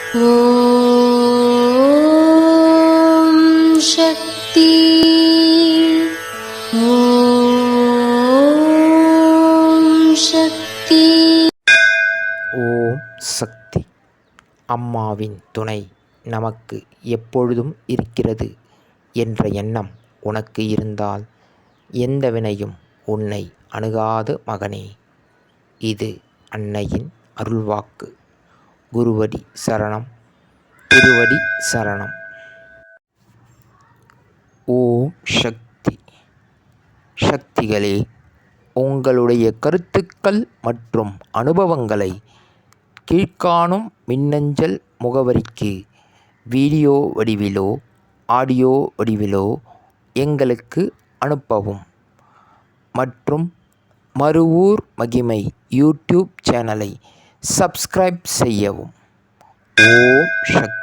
ஓம் சக்தி. ஓம் சக்தி. ஓம் சக்தி. அம்மாவின் துணை நமக்கு எப்பொழுதும் இருக்கிறது என்ற எண்ணம் உனக்கு இருந்தால் எந்த வினையும் உன்னை அணுகாது மகனே. இது அன்னையின் அருள்வாக்கு. குருவடி சரணம், திருவடி சரணம். ஓம் சக்தி. சக்திகளே, உங்களுடைய கருத்துக்கள் மற்றும் அனுபவங்களை கீழ்காணும் மின்னஞ்சல் முகவரிக்கு வீடியோ வடிவிலோ ஆடியோ வடிவிலோ எங்களுக்கு அனுப்பவும். மற்றும் மறுவூர் மகிமை யூடியூப் சேனலை சப்ஸ்கிரைப் செய்யவும். ஓம் சக்தி.